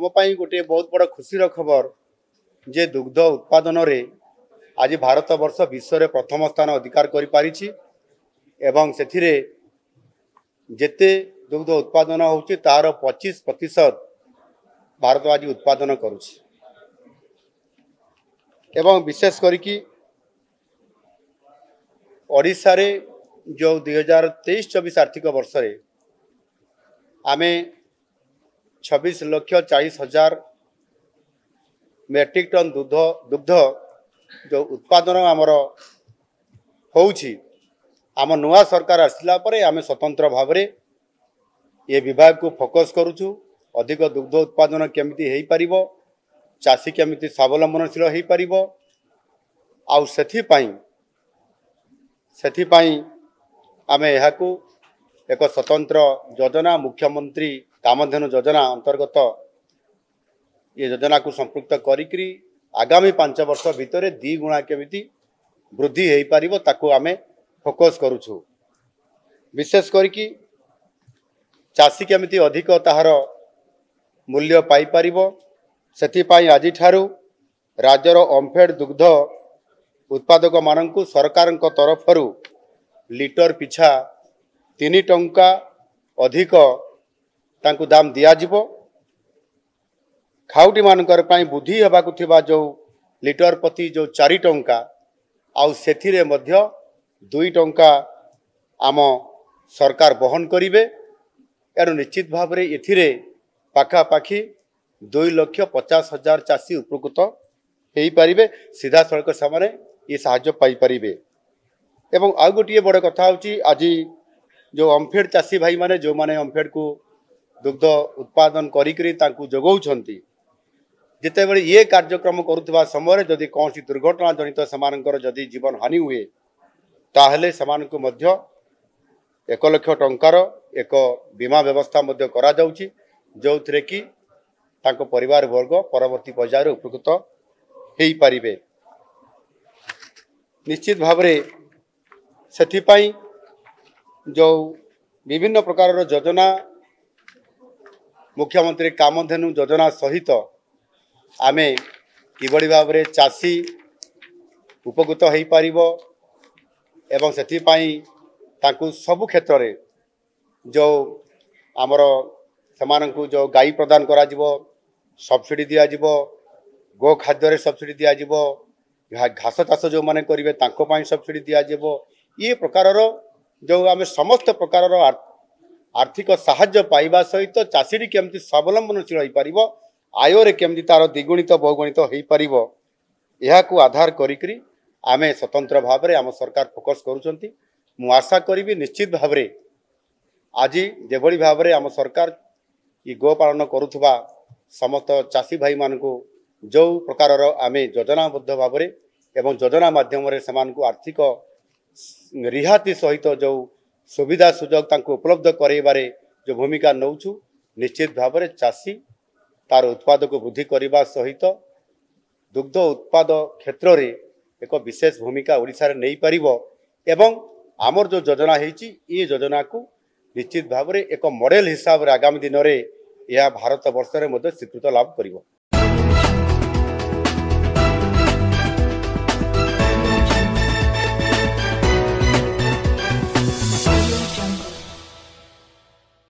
आम पाई गोटे बहुत बड़ खुशीर खबर जे दुग्ध उत्पादन रे आज भारत वर्ष विश्व रे प्रथम स्थान अधिकार कर पारिछि एवं सेथिरे जेते दुग्ध उत्पादन होउछि तार 25% भारत आज उत्पादन करुछि एवं विशेष करिकी ओडिशा रे जो 2023-24 आर्थिक वर्ष रे आमे 26,40,000 मेट्रिक टन दुग्ध जो उत्पादन आमर होउछि आम नुआ सरकार आसला परे आमे स्वतंत्र भाव रे ये विभाग को फोकस करूछु अधिक दुग्ध उत्पादन केमिति हेई परिबो चासी केमिति स्वावलंबनशील हेई परिबो आउ सेथि पाई आमे एहाकू एक स्वतंत्र योजना मुख्यमंत्री कामधेनु योजना अंतर्गत ये योजना को संपृक्त करी आगामी 5 वर्ष भितर 2 गुणा केमिति वृद्धि हेई परिबो ताकू आमे फोकस करूछु विशेष करिकी चासी केमिति अधिक ताहार मूल्य पाई परिबो सेथि पाई आजि ठारू राज्यर ओमफेड दुग्ध उत्पादक माननकु सरकारक तरफरु लिटर पिछा 3 टंका अधिक तांकु दाम दिया जिवो खाउटी मानकर पाई बुद्धि हेबाकु थिबा जो लिटर प्रति जो 4 टंका आउ सेथिरे मध्य 2 टंका आम सरकार बहन करिवे एनु निश्चित भाव रे एथिरे पाखा पाखी 2,50,000 चासी उपकृत हेई परिबे सीधा सड़क सामने ये साहाय्य पाई परिबे एवं आ गोटे बड़ कथा होची आज जो ओमफेड चासी भाई माने जो माने ओमफेड को दुग्ध उत्पादन करी तांकु जगौछंती जिते बड़े ये कार्यक्रम करुवा समय जदि कौन दुर्घटना जनित समानकर जदि जीवन हानि हुए ताहले समानकु मध्य 1 लाख टंकार एक बीमा व्यवस्था मध्य करा जाउची जोथिरे कि तांको परिवार वर्ग परवर्ती पर्यायर उपकृत हेई परिबे निश्चित भाव रे सेथि पाई जो विभिन्न प्रकार योजना मुख्यमंत्री कामधेनु योजना सहित आमे किबड़ी भाव रे चासी उपकृत हेई परिबो एवं सेथि पाई तांकु सब क्षेत्र रे जो आमर समानकु जो गाई प्रदान करा जिवो सब्सिडी दिया जिवो गो खाद्य रे सब्सिडी दिया जिवो घास चाष जो माने करिवे तांको पाई सब्सिडी दिया जिवो ये प्रकार जो आमे समस्त प्रकार आर्थिक साहाय्य पाइबा सहित चाषी केमती स्वावलंबनशील हो पारिबो आय रे केमती तार द्विगुणित बहुगुणित हो पारिबो एहाकू आधार करी आमे स्वतंत्र भाव रे आम सरकार फोकस करूछंती मु आशा करी निश्चित भाव रे आज जेभली भाव रे आम सरकार ये गो पालन करुथबा समस्त चाषी भाई मानकू जो प्रकार आमे योजनाबद्ध भाव रे एवं योजना माध्यम रे समानकू आर्थिक रिहाती सहित जो सुविधा सुजोग तांको उपलब्ध कराइबारे जो भूमिका नौछु निश्चित भाव रे चाषी तार उत्पाद को वृद्धि करने सहित दुग्ध उत्पाद क्षेत्र रे एक विशेष भूमिका ओडिशा रे नहीं पारिबो एवं आमर जो योजना हेची ये योजना को निश्चित भाव रे एक मॉडल हिसाब रे आगामी दिन रे यह भारत वर्ष रे मध्य स्वीकृत लाभ करिबो।